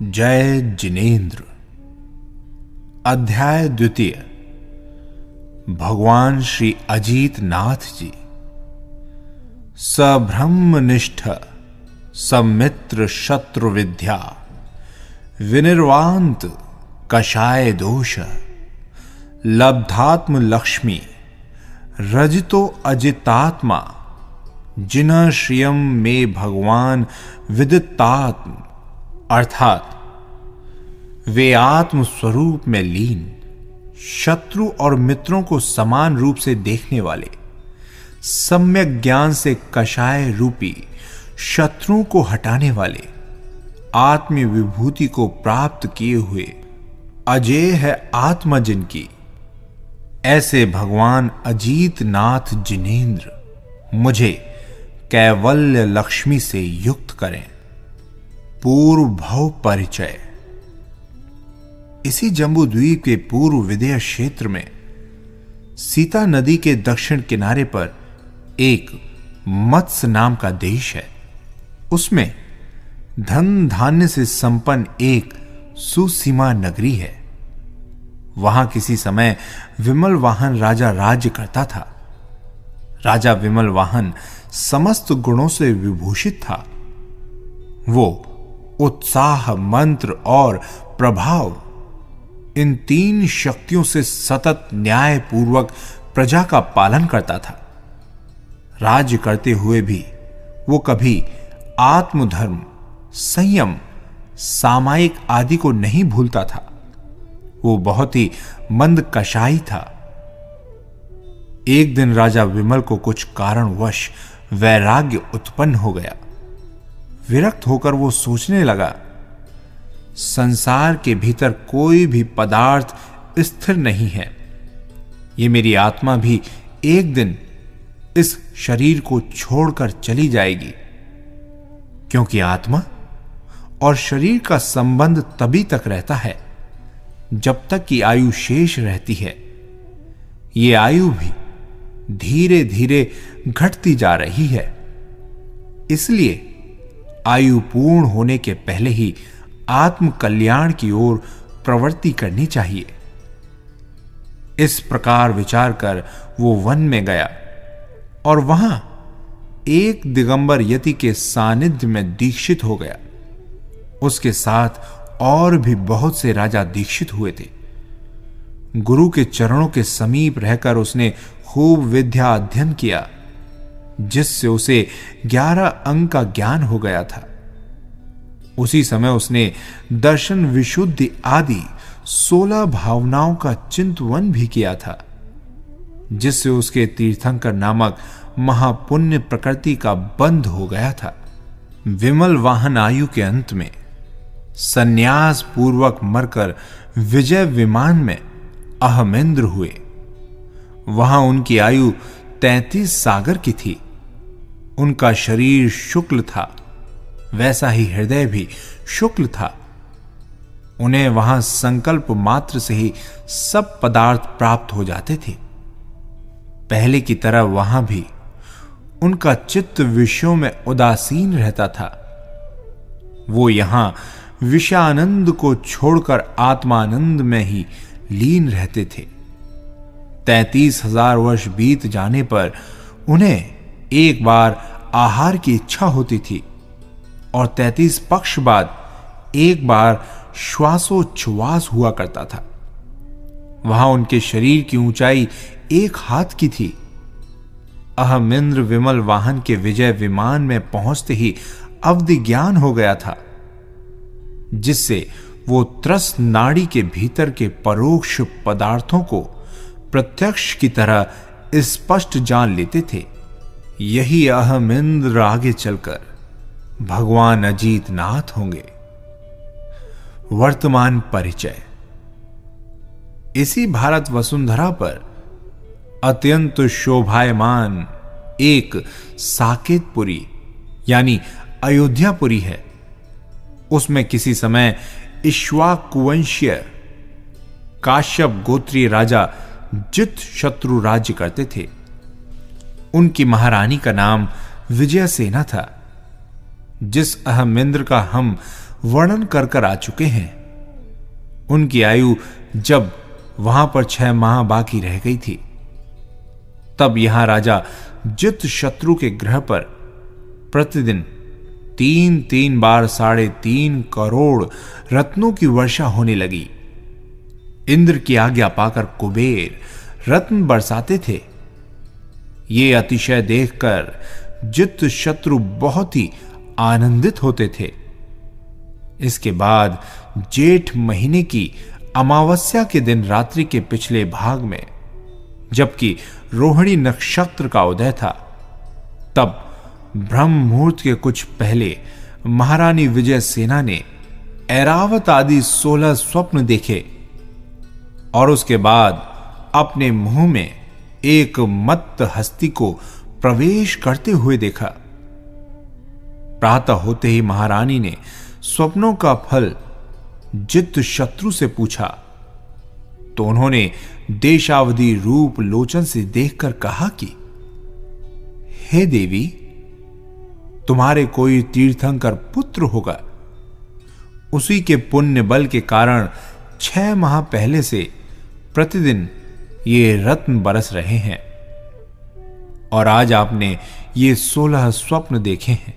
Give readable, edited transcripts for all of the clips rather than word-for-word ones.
जय जिनेन्द्र। अध्याय द्वितीय। भगवान श्री अजीत नाथ जी। सब्रह्मनिष्ठ सम्मित्र शत्रु विद्या विनिर्वांत कषाय दोष लब्धात्म लक्ष्मी रजितो अजितात्मा जिन्ह श्रियम में भगवान विदितात्म अर्थात वे आत्म स्वरूप में लीन, शत्रु और मित्रों को समान रूप से देखने वाले, सम्यक ज्ञान से कषाय रूपी शत्रुओं को हटाने वाले, आत्म विभूति को प्राप्त किए हुए अजेय है आत्मा जिनकी, ऐसे भगवान अजीत नाथ जिनेन्द्र मुझे कैवल्य लक्ष्मी से युक्त करें। पूर्व भव परिचय। इसी जम्बू द्वीप के पूर्व विदेह क्षेत्र में सीता नदी के दक्षिण किनारे पर एक मत्स्य नाम का देश है। उसमें धन धान्य से संपन्न एक सुसीमा नगरी है। वहां किसी समय विमल वाहन राजा राज्य करता था। राजा विमल वाहन समस्त गुणों से विभूषित था। वो उत्साह, मंत्र और प्रभाव, इन तीन शक्तियों से सतत न्याय पूर्वक प्रजा का पालन करता था। राज्य करते हुए भी वो कभी आत्मधर्म, संयम, सामायिक आदि को नहीं भूलता था। वो बहुत ही मंद कषाई था। एक दिन राजा विमल को कुछ कारणवश वैराग्य उत्पन्न हो गया। विरक्त होकर वो सोचने लगा, संसार के भीतर कोई भी पदार्थ स्थिर नहीं है। ये मेरी आत्मा भी एक दिन इस शरीर को छोड़कर चली जाएगी, क्योंकि आत्मा और शरीर का संबंध तभी तक रहता है जब तक कि आयु शेष रहती है। ये आयु भी धीरे धीरे घटती जा रही है। इसलिए आयु पूर्ण होने के पहले ही आत्म कल्याण की ओर प्रवृत्ति करनी चाहिए। इस प्रकार विचार कर वो वन में गया और वहां एक दिगंबर यति के सानिध्य में दीक्षित हो गया। उसके साथ और भी बहुत से राजा दीक्षित हुए थे। गुरु के चरणों के समीप रहकर उसने खूब विद्या अध्ययन किया, जिससे उसे 11 अंक का ज्ञान हो गया था। उसी समय उसने दर्शन विशुद्धि आदि 16 भावनाओं का चिंतन भी किया था, जिससे उसके तीर्थंकर नामक महापुण्य प्रकृति का बंध हो गया था। विमल वाहन आयु के अंत में संन्यास पूर्वक मरकर विजय विमान में अहमेंद्र हुए। वहां उनकी आयु 33 सागर की थी। उनका शरीर शुक्ल था, वैसा ही हृदय भी शुक्ल था। उन्हें वहां संकल्प मात्र से ही सब पदार्थ प्राप्त हो जाते थे। पहले की तरह वहां भी उनका चित्त विषयों में उदासीन रहता था। वो यहां विषयानंद को छोड़कर आत्मानंद में ही लीन रहते थे। 33,000 वर्ष बीत जाने पर उन्हें एक बार आहार की इच्छा होती थी और 33 पक्ष बाद एक बार श्वासोच्छ्वास हुआ करता था। वहां उनके शरीर की ऊंचाई 1 हाथ की थी। अहमेंद्र विमल वाहन के विजय विमान में पहुंचते ही अवधि ज्ञान हो गया था, जिससे वो त्रस नाड़ी के भीतर के परोक्ष पदार्थों को प्रत्यक्ष की तरह स्पष्ट जान लेते थे। यही अहमेंद्र आगे चलकर भगवान अजीत नाथ होंगे। वर्तमान परिचय। इसी भारत वसुंधरा पर अत्यंत शोभायमान एक साकेतपुरी यानी अयोध्यापुरी है। उसमें किसी समय इक्ष्वाकुवंशीय काश्यप गोत्रीय राजा जित शत्रु राज्य करते थे। उनकी महारानी का नाम विजयसेना था। जिस अहमेंद्र का हम वर्णन कर आ चुके हैं। उनकी आयु जब वहां पर 6 माह बाकी रह गई थी, तब यहां राजा जित शत्रु के ग्रह पर प्रतिदिन 3 बार 3.5 करोड़ रत्नों की वर्षा होने लगी। इंद्र की आज्ञा पाकर कुबेर रत्न बरसाते थे। ये अतिशय देखकर जित शत्रु बहुत ही आनंदित होते थे। इसके बाद जेठ महीने की अमावस्या के दिन रात्रि के पिछले भाग में, जबकि रोहिणी नक्षत्र का उदय था, तब ब्रह्म मुहूर्त के कुछ पहले महारानी विजय सेना ने ऐरावत आदि 16 स्वप्न देखे और उसके बाद अपने मुंह में एक मत्त हस्ती को प्रवेश करते हुए देखा। प्रातः होते ही महारानी ने स्वप्नों का फल जित शत्रु से पूछा, तो उन्होंने देशावधि रूप लोचन से देखकर कहा कि हे देवी, तुम्हारे कोई तीर्थंकर पुत्र होगा। उसी के पुण्य बल के कारण 6 माह पहले से प्रतिदिन ये रत्न बरस रहे हैं और आज आपने ये 16 स्वप्न देखे हैं।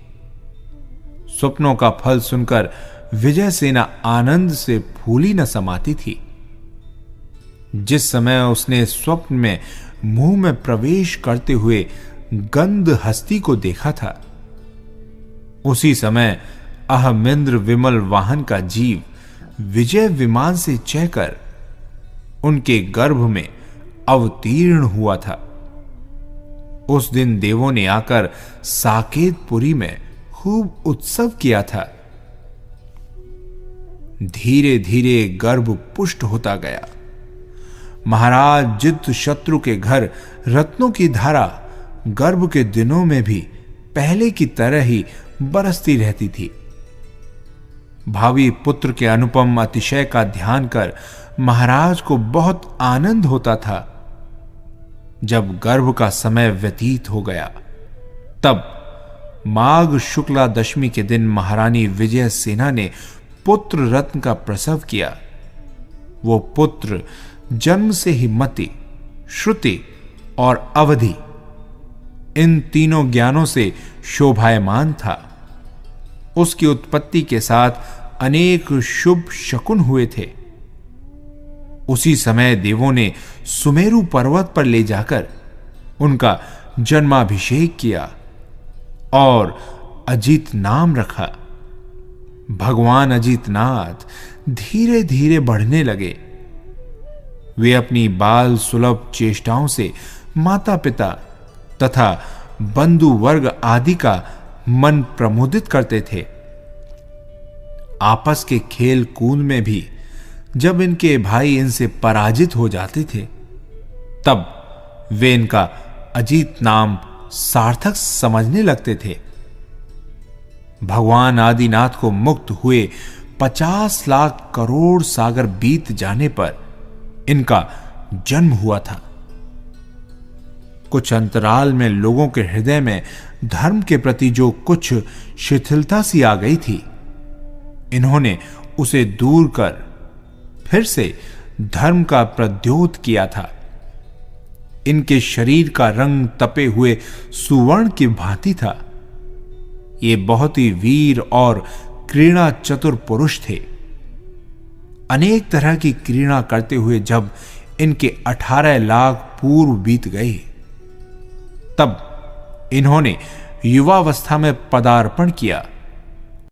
स्वप्नों का फल सुनकर विजय सेना आनंद से फूली न समाती थी। जिस समय उसने स्वप्न में मुंह में प्रवेश करते हुए गंध हस्ती को देखा था, उसी समय अहमिंद्र विमल वाहन का जीव विजय विमान से चढ़कर उनके गर्भ में अवतीर्ण हुआ था। उस दिन देवों ने आकर साकेतपुरी में खूब उत्सव किया था। धीरे धीरे गर्भ पुष्ट होता गया। महाराज जित शत्रु के घर रत्नों की धारा गर्भ के दिनों में भी पहले की तरह ही बरसती रहती थी। भावी पुत्र के अनुपम अतिशय का ध्यान कर महाराज को बहुत आनंद होता था। जब गर्भ का समय व्यतीत हो गया, तब माघ शुक्ला दशमी के दिन महारानी विजय सेना ने पुत्र रत्न का प्रसव किया। वो पुत्र जन्म से ही मति, श्रुति और अवधि, इन तीनों ज्ञानों से शोभायमान था। उसकी उत्पत्ति के साथ अनेक शुभ शकुन हुए थे। उसी समय देवों ने सुमेरु पर्वत पर ले जाकर उनका जन्माभिषेक किया और अजित नाम रखा। भगवान अजितनाथ धीरे धीरे बढ़ने लगे। वे अपनी बाल सुलभ चेष्टाओं से माता पिता तथा बंधु वर्ग आदि का मन प्रमोदित करते थे। आपस के खेल कूद में भी जब इनके भाई इनसे पराजित हो जाते थे, तब वे इनका अजीत नाम सार्थक समझने लगते थे। भगवान आदिनाथ को मुक्त हुए 50 लाख करोड़ सागर बीत जाने पर इनका जन्म हुआ था। कुछ अंतराल में लोगों के हृदय में धर्म के प्रति जो कुछ शिथिलता सी आ गई थी, इन्होंने उसे दूर कर फिर से धर्म का प्रद्योत किया था। इनके शरीर का रंग तपे हुए सुवर्ण की भांति था। ये बहुत ही वीर और क्रीड़ा चतुर पुरुष थे। अनेक तरह की क्रीड़ा करते हुए जब इनके 18 लाख पूर्व बीत गए, तब इन्होंने युवावस्था में पदार्पण किया।